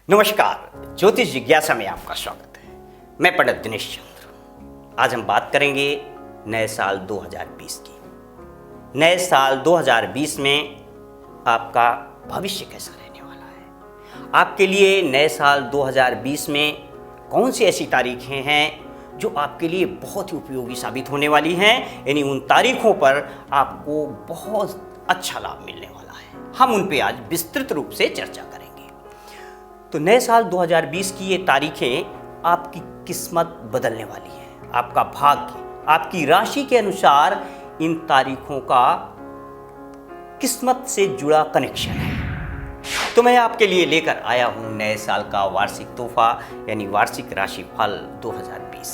नमस्कार, ज्योतिष जिज्ञासा में आपका स्वागत है। मैं पंडित दिनेश चंद्र। आज हम बात करेंगे नए साल 2020 की। नए साल 2020 में आपका भविष्य कैसा रहने वाला है। आपके लिए नए साल 2020 में कौन सी ऐसी तारीखें हैं जो आपके लिए बहुत ही उपयोगी साबित होने वाली हैं, यानी उन तारीखों पर आपको बहुत अच्छा लाभ मिलने वाला है। हम उन पे आज विस्तृत रूप से चर्चा करेंगे। तो नए साल 2020 की ये तारीखें आपकी किस्मत बदलने वाली है। आपका भाग्य आपकी राशि के अनुसार इन तारीखों का किस्मत से जुड़ा कनेक्शन है। तो मैं आपके लिए लेकर आया हूं नए साल का वार्षिक तोहफा यानी वार्षिक राशिफल 2020।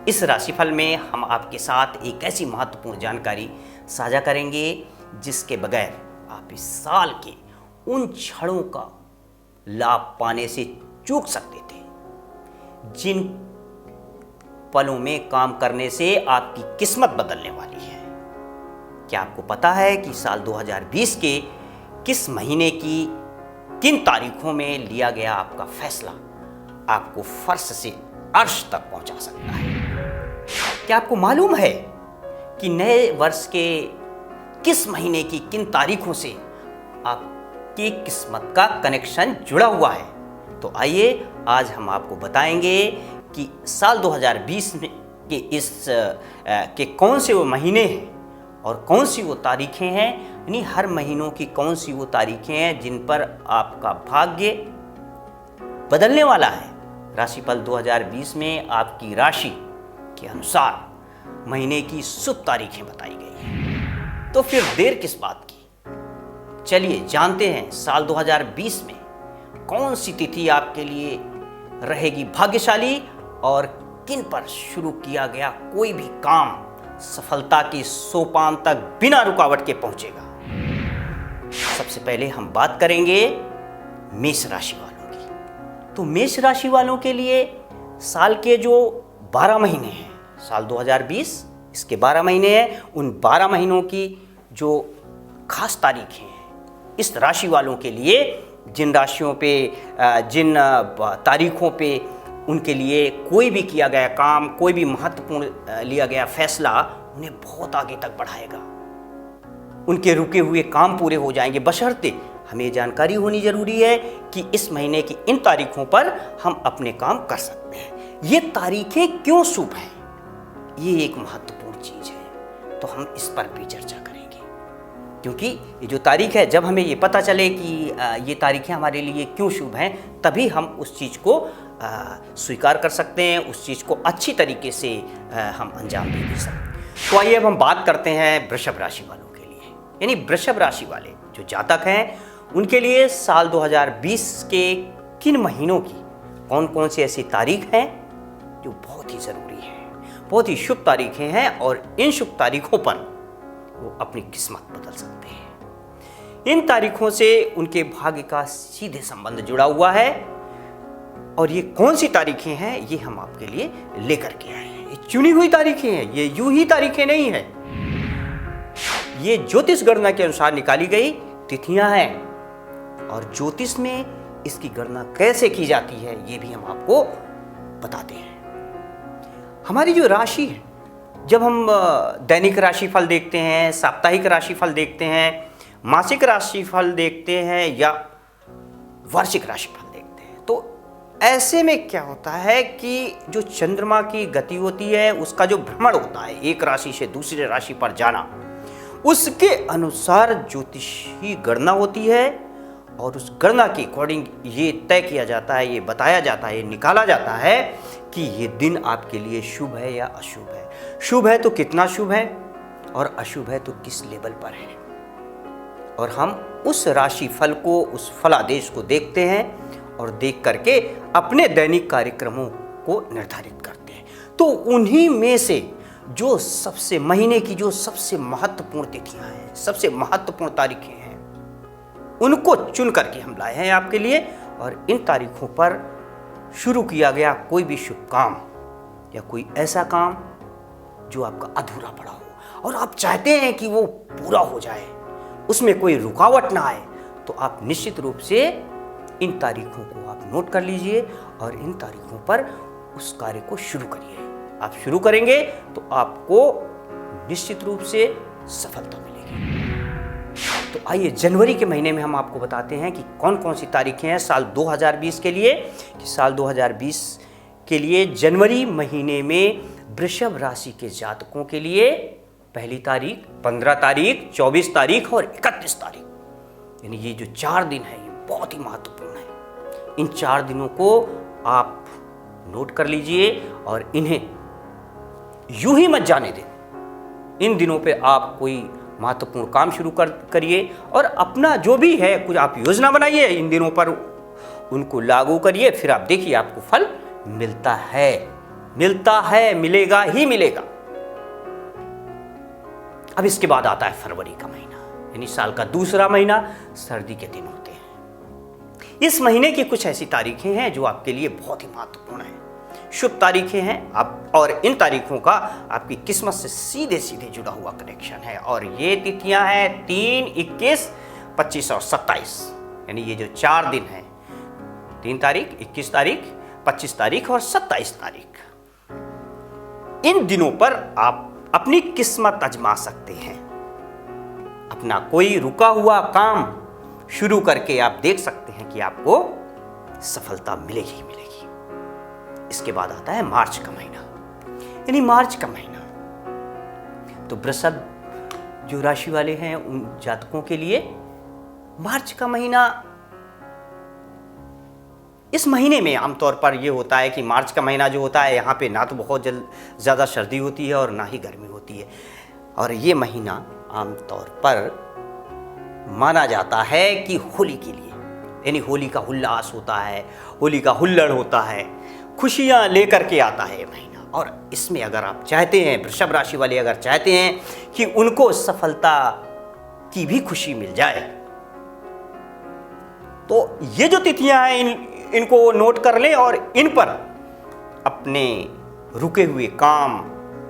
इस राशिफल में हम आपके साथ एक ऐसी महत्वपूर्ण जानकारी साझा करेंगे जिसके बगैर आप इस साल के उन क्षणों का लाभ पाने से चूक सकते थे, जिन पलों में काम करने से आपकी किस्मत बदलने वाली है। क्या आपको पता है कि साल 2020 के किस महीने की किन तारीखों में लिया गया आपका फैसला आपको फर्श से अर्श तक पहुंचा सकता है? क्या आपको मालूम है कि नए वर्ष के किस महीने की किन तारीखों से आपकी किस्मत का कनेक्शन जुड़ा हुआ है? तो आइए आज हम आपको बताएंगे कि साल 2020 में के के कौन से वो महीने हैं और कौन सी वो तारीखें हैं, यानी हर महीनों की कौन सी वो तारीखें हैं जिन पर आपका भाग्य बदलने वाला है। राशिफल 2020 में आपकी राशि के अनुसार महीने की शुभ तारीखें बताई गई हैं। तो फिर देर किस बात की, चलिए जानते हैं साल 2020 में कौन सी तिथि आपके लिए रहेगी भाग्यशाली और किन पर शुरू किया गया कोई भी काम सफलता की सोपान तक बिना रुकावट के पहुंचेगा। सबसे पहले हम बात करेंगे मेष राशि वालों की। तो मेष राशि वालों के लिए साल के जो 12 महीने हैं, साल 2020 इसके 12 महीने हैं, उन 12 महीनों की जो खास तारीखें हैं इस राशि वालों के लिए, जिन राशियों पे जिन तारीखों पे उनके लिए कोई भी किया गया काम, कोई भी महत्वपूर्ण लिया गया फैसला उन्हें बहुत आगे तक बढ़ाएगा। उनके रुके हुए काम पूरे हो जाएंगे, बशर्ते हमें जानकारी होनी जरूरी है कि इस महीने की इन तारीखों पर हम अपने काम कर सकते हैं। ये तारीखें क्यों शुभ हैं, ये एक महत्वपूर्ण चीज है, तो हम इस पर भी चर्चा करेंगे। क्योंकि ये जो तारीख है, जब हमें ये पता चले कि ये तारीखें हमारे लिए क्यों शुभ हैं, तभी हम उस चीज़ को स्वीकार कर सकते हैं, उस चीज़ को अच्छी तरीके से हम अंजाम दे सकते हैं। तो आइए अब हम बात करते हैं वृषभ राशि वालों के लिए। यानी वृषभ राशि वाले जो जातक हैं उनके लिए साल 2020 के किन महीनों की कौन कौन सी ऐसी तारीख हैं जो बहुत ही ज़रूरी है, बहुत ही शुभ तारीखें हैं और इन शुभ तारीखों पर वो अपनी किस्मत बदल सकते हैं। इन तारीखों से उनके भाग्य का सीधे संबंध जुड़ा हुआ है। और ये कौन सी तारीखें हैं ये हम आपके लिए लेकर के आए हैं। ये चुनी हुई तारीखें हैं, ये यूं ही तारीखें नहीं हैं, ये ज्योतिष गणना के अनुसार निकाली गई तिथियां हैं। और ज्योतिष में इसकी गणना कैसे की जाती है ये भी हम आपको बताते हैं। हमारी जो राशि है, जब हम दैनिक राशिफल देखते हैं, साप्ताहिक राशिफल देखते हैं, मासिक राशिफल देखते हैं या वार्षिक राशिफल देखते हैं, तो ऐसे में क्या होता है कि जो चंद्रमा की गति होती है, उसका जो भ्रमण होता है एक राशि से दूसरे राशि पर जाना, उसके अनुसार ज्योतिषी गणना होती है और उस गणना के अकॉर्डिंग ये तय किया जाता है, ये बताया जाता है, ये निकाला जाता है कि ये दिन आपके लिए शुभ है या अशुभ है। शुभ है तो कितना शुभ है और अशुभ है तो किस लेवल पर है। और हम उस राशि फल को, उस फलादेश को देखते हैं और देख करके अपने दैनिक कार्यक्रमों को निर्धारित करते हैं। तो उन्हीं में से जो सबसे महीने की जो सबसे महत्वपूर्ण तिथियां हैं, सबसे महत्वपूर्ण तारीखें हैं, उनको चुन करके हम लाए हैं आपके लिए। और इन तारीखों पर शुरू किया गया कोई भी शुभ काम या कोई ऐसा काम जो आपका अधूरा पड़ा हो और आप चाहते हैं कि वो पूरा हो जाए, उसमें कोई रुकावट ना आए, तो आप निश्चित रूप से इन तारीखों को आप नोट कर लीजिए और इन तारीखों पर उस कार्य को शुरू करिए। आप शुरू करेंगे तो आपको निश्चित रूप से सफलता मिलेगी। तो आइए जनवरी के महीने में हम आपको बताते हैं कि कौन कौन सी तारीखें हैं साल 2020 के लिए। कि साल 2020 के लिए जनवरी महीने में वृषभ राशि के जातकों के लिए पहली तारीख, 15 तारीख, 24 तारीख और 31 तारीख, यानी ये जो 4 दिन है ये बहुत ही महत्वपूर्ण है। इन 4 दिनों को आप नोट कर लीजिए और इन्हें यूं ही मत जाने दें। इन दिनों पे आप कोई महत्वपूर्ण काम शुरू करिए और अपना जो भी है कुछ आप योजना बनाइए, इन दिनों पर उनको लागू करिए, फिर आप देखिए आपको फल मिलता है, मिलेगा ही मिलेगा। अब इसके बाद आता है फरवरी का महीना, यानी साल का दूसरा महीना, सर्दी के दिन होते हैं। इस महीने की कुछ ऐसी तारीखें हैं जो आपके लिए बहुत ही महत्वपूर्ण है, शुभ तारीखें हैं आप, और इन तारीखों का आपकी किस्मत से सीधे सीधे जुड़ा हुआ कनेक्शन है। और ये तिथियां हैं 3, 21, 25 और 27, यानी ये जो 4 दिन हैं, 3 तारीख, 21 तारीख, 25 तारीख और 27 तारीख। इन दिनों पर आप अपनी किस्मत आजमा सकते हैं। अपना कोई रुका हुआ काम शुरू करके आप देख सकते हैं कि आपको सफलता मिलेगी ही मिलेगी। इसके बाद आता है मार्च का महीना, यानी मार्च का महीना तो वृषभ जो राशि वाले हैं उन जातकों के लिए मार्च का महीना, इस महीने में आमतौर पर यह होता है कि मार्च का महीना जो होता है यहाँ पे ना तो बहुत ज़्यादा सर्दी होती है और ना ही गर्मी होती है। और ये महीना आमतौर पर माना जाता है कि होली के लिए, यानी होली का उल्लास होता है, होली का हुल्लड़ होता है, खुशियाँ लेकर के आता है ये महीना। और इसमें अगर आप चाहते हैं, वृषभ राशि वाले अगर चाहते हैं कि उनको सफलता की भी खुशी मिल जाए, तो ये जो तिथियां हैं इनको नोट कर लें और इन पर अपने रुके हुए काम,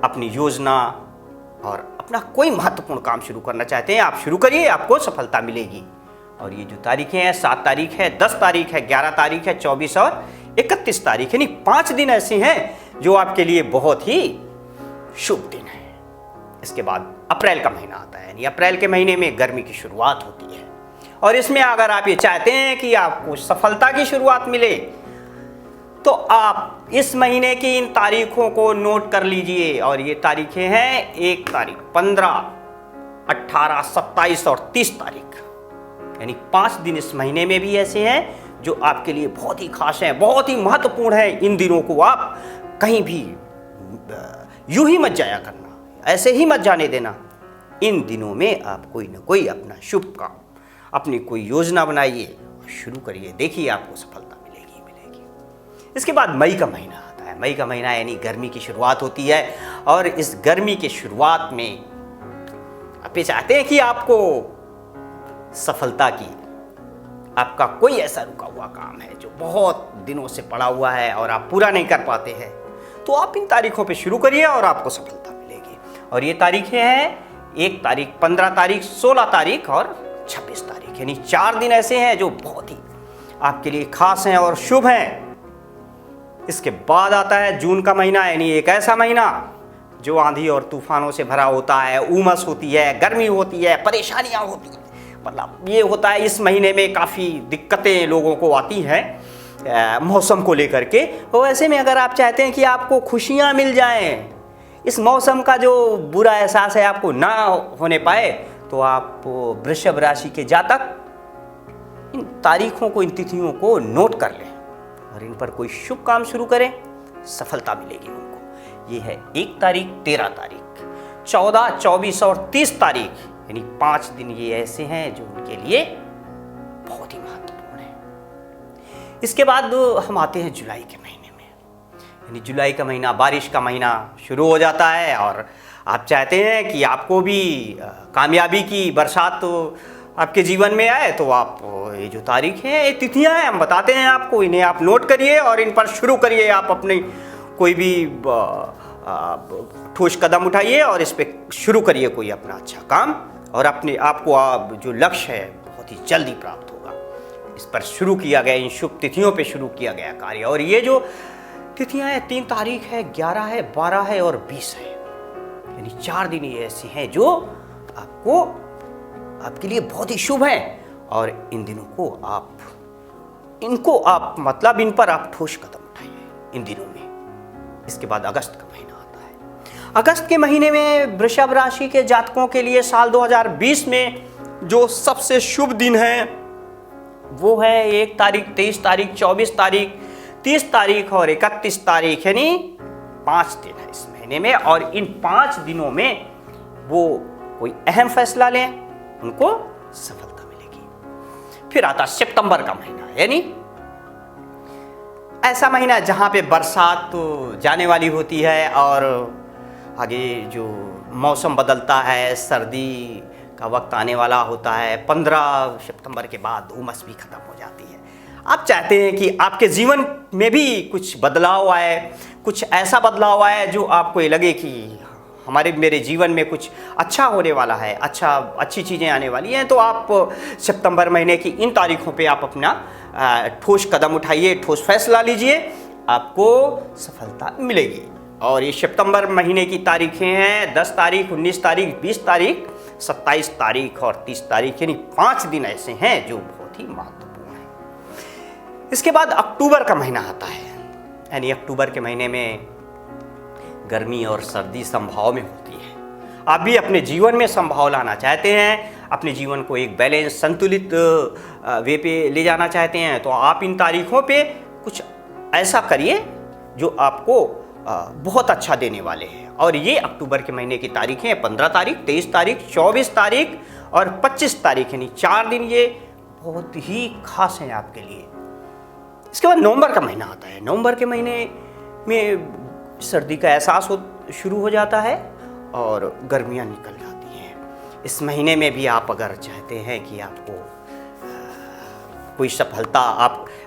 अपनी योजना और अपना कोई महत्वपूर्ण काम शुरू करना चाहते हैं, आप शुरू करिए, आपको सफलता मिलेगी। और ये जो तारीखें हैं, 7 तारीख है, 10 तारीख है, 11 तारीख है, 24 और 31 तारीख, यानी 5 दिन ऐसे हैं जो आपके लिए बहुत ही शुभ दिन है। इसके बाद अप्रैल का महीना आता है, यानी अप्रैल के महीने में गर्मी की शुरुआत होती है। और इसमें अगर आप ये चाहते हैं कि आपको सफलता की शुरुआत मिले, तो आप इस महीने की इन तारीखों को नोट कर लीजिए। और ये तारीखें हैं 1 तारीख, 15, 18, 27 और 30 तारीख, यानी 5 दिन इस महीने में भी ऐसे हैं जो आपके लिए बहुत ही खास हैं, बहुत ही महत्वपूर्ण है। इन दिनों को आप कहीं भी यूं ही मत जाया करना, ऐसे ही मत जाने देना। इन दिनों में आप कोई ना कोई अपना शुभ काम, अपनी कोई योजना बनाइए और शुरू करिए, देखिए आपको सफलता मिलेगी ही मिलेगी। इसके बाद मई का महीना आता है। मई का महीना यानी गर्मी की शुरुआत होती है। और इस गर्मी के शुरुआत में आप ये चाहते हैं कि आपको सफलता की, आपका कोई ऐसा रुका हुआ काम है जो बहुत दिनों से पड़ा हुआ है और आप पूरा नहीं कर पाते हैं, तो आप इन तारीखों पे शुरू करिए और आपको सफलता मिलेगी। और ये तारीखें हैं 1 तारीख, 15 तारीख, 16 तारीख और 26 तारीख, यानी 4 दिन ऐसे हैं जो बहुत ही आपके लिए खास हैं और शुभ हैं। इसके बाद आता है जून का महीना, यानी एक ऐसा महीना जो आंधी और तूफानों से भरा होता है, उमस होती है, गर्मी होती है, परेशानियां होती हैं। मतलब ये होता है इस महीने में काफ़ी दिक्कतें लोगों को आती हैं मौसम को लेकर के। तो ऐसे में अगर आप चाहते हैं कि आपको खुशियां मिल जाएं, इस मौसम का जो बुरा एहसास है आपको ना होने पाए, तो आप वृषभ राशि के जातक इन तारीखों को, इन तिथियों को नोट कर लें और इन पर कोई शुभ काम शुरू करें, सफलता मिलेगी उनको। ये है 1 तारीख, 13 तारीख, 14, 24 और 30 तारीख, यानी 5 दिन ये ऐसे हैं जो उनके लिए बहुत ही महत्वपूर्ण है। इसके बाद हम आते हैं जुलाई के महीने में, यानी जुलाई का महीना बारिश का महीना शुरू हो जाता है। और आप चाहते हैं कि आपको भी कामयाबी की बरसात आपके जीवन में आए, तो आप ये जो तारीख है, ये तिथियां हैं, हम बताते हैं आपको, इन्हें आप नोट करिए और इन पर शुरू करिए। आप अपने कोई भी ठोस कदम उठाइए और इस पर शुरू करिए कोई अपना अच्छा काम, और अपने आपको जो लक्ष्य है बहुत ही जल्दी प्राप्त होगा। इस पर शुरू किया गया, इन शुभ तिथियों पे शुरू किया गया कार्य। और ये जो तिथियां हैं 3 तारीख है, 11 है, 12 है और 20 है, यानी 4 दिन ये ऐसे हैं जो आपके लिए बहुत ही शुभ है। और इन दिनों को आप मतलब इन पर आप ठोस कदम उठाइए इन दिनों में। इसके बाद अगस्त का महीना आता है। अगस्त के महीने में वृषभ राशि के जातकों के लिए साल 2020 में जो सबसे शुभ दिन है वो है 1 तारीख, 23 तारीख, 24 तारीख, 30 तारीख और 31 तारीख, यानी 5 दिन है इस महीने में। और इन 5 दिनों में वो कोई अहम फैसला लें, उनको सफलता मिलेगी। फिर आता सितंबर का महीना, यानी ऐसा महीना जहां पे बरसात तो जाने वाली होती है और आगे जो मौसम बदलता है, सर्दी का वक्त आने वाला होता है। 15 सितंबर के बाद उमस भी खत्म हो जाती है। आप चाहते हैं कि आपके जीवन में भी कुछ बदलाव आए, कुछ ऐसा बदलाव आए जो आपको ये लगे कि मेरे जीवन में कुछ अच्छा होने वाला है, अच्छी चीज़ें आने वाली हैं। तो आप सितंबर महीने की इन तारीखों पे आप अपना ठोस कदम उठाइए, ठोस फैसला लीजिए, आपको सफलता मिलेगी। और ये सितंबर महीने की तारीखें हैं 10 तारीख, 19 तारीख, 20 तारीख, 27 तारीख और 30 तारीख, यानी 5 दिन ऐसे हैं जो बहुत ही महत्वपूर्ण हैं। इसके बाद अक्टूबर का महीना आता है, यानी अक्टूबर के महीने में गर्मी और सर्दी संभाव में होती है। आप भी अपने जीवन में संभाव लाना चाहते हैं, अपने जीवन को एक बैलेंस, संतुलित वे पे ले जाना चाहते हैं, तो आप इन तारीखों पे कुछ ऐसा करिए जो आपको बहुत अच्छा देने वाले हैं। और ये अक्टूबर के महीने की तारीखें 15 तारीख, 23 तारीख, 24 तारीख और 25 तारीख, यानी 4 दिन ये बहुत ही खास हैं आपके लिए। इसके बाद नवंबर का महीना आता है। नवंबर के महीने में सर्दी का एहसास शुरू हो जाता है और गर्मियां निकल जाती हैं। इस महीने में भी आप अगर चाहते हैं कि आपको कोई सफलता,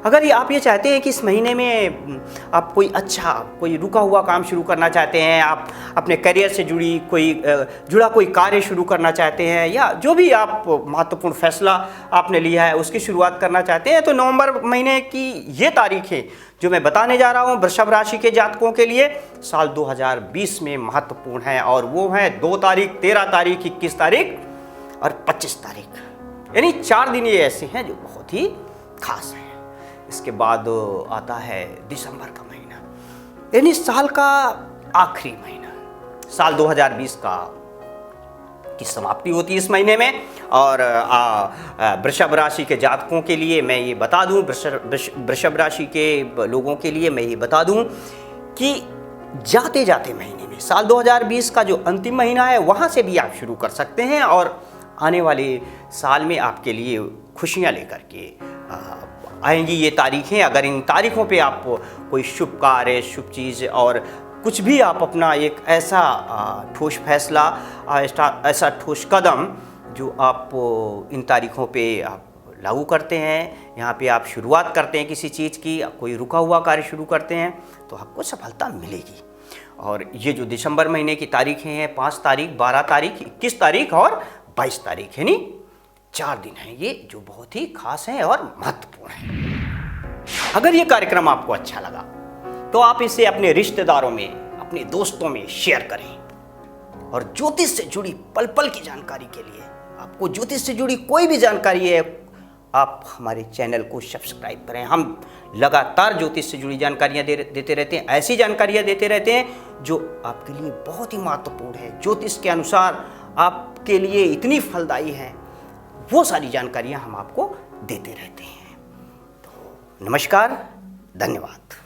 अगर आप ये चाहते हैं कि इस महीने में आप कोई रुका हुआ काम शुरू करना चाहते हैं, आप अपने करियर से जुड़ा कोई कार्य शुरू करना चाहते हैं, या जो भी आप महत्वपूर्ण फैसला आपने लिया है उसकी शुरुआत करना चाहते हैं, तो नवंबर महीने की ये तारीखें जो मैं बताने जा रहा हूँ वृषभ राशि के जातकों के लिए साल 2020 में महत्वपूर्ण है। और वो हैं 2 तारीख, 13 तारीख, 21 तारीख और 25 तारीख, यानी 4 दिन ये ऐसे हैं जो बहुत ही खास हैं। इसके बाद आता है दिसंबर का महीना, यानी साल का आखिरी महीना। साल 2020 की समाप्ति होती है इस महीने में। और वृषभ राशि के जातकों के लिए मैं ये बता दूं, वृषभ राशि के लोगों के लिए मैं ये बता दूं कि जाते जाते महीने में साल 2020 का जो अंतिम महीना है वहाँ से भी आप शुरू कर सकते हैं और आने वाले साल में आपके लिए खुशियाँ लेकर के आएंगी ये तारीखें। अगर इन तारीखों पे आप कोई शुभ कार्य, शुभ चीज़ और कुछ भी आप अपना एक ऐसा ठोस फैसला, ऐसा ठोस कदम जो आप इन तारीखों पे आप लागू करते हैं, यहाँ पे आप शुरुआत करते हैं किसी चीज़ की, कोई रुका हुआ कार्य शुरू करते हैं, तो आपको सफलता मिलेगी। और ये जो दिसंबर महीने की तारीखें हैं 5 तारीख, 12 तारीख, 21 तारीख और 22 तारीख, यानी 4 दिन हैं ये जो बहुत ही खास हैं और महत्वपूर्ण हैं। अगर ये कार्यक्रम आपको अच्छा लगा तो आप इसे अपने रिश्तेदारों में, अपने दोस्तों में शेयर करें। और ज्योतिष से जुड़ी पल पल की जानकारी के लिए, आपको ज्योतिष से जुड़ी कोई भी जानकारी है, आप हमारे चैनल को सब्सक्राइब करें। हम लगातार ज्योतिष से जुड़ी जानकारियाँ देते रहते हैं, ऐसी जानकारियाँ देते रहते हैं जो आपके लिए बहुत ही महत्वपूर्ण है, ज्योतिष के अनुसार आपके लिए इतनी फलदायी हैं, वो सारी जानकारियाँ हम आपको देते रहते हैं। तो नमस्कार, धन्यवाद।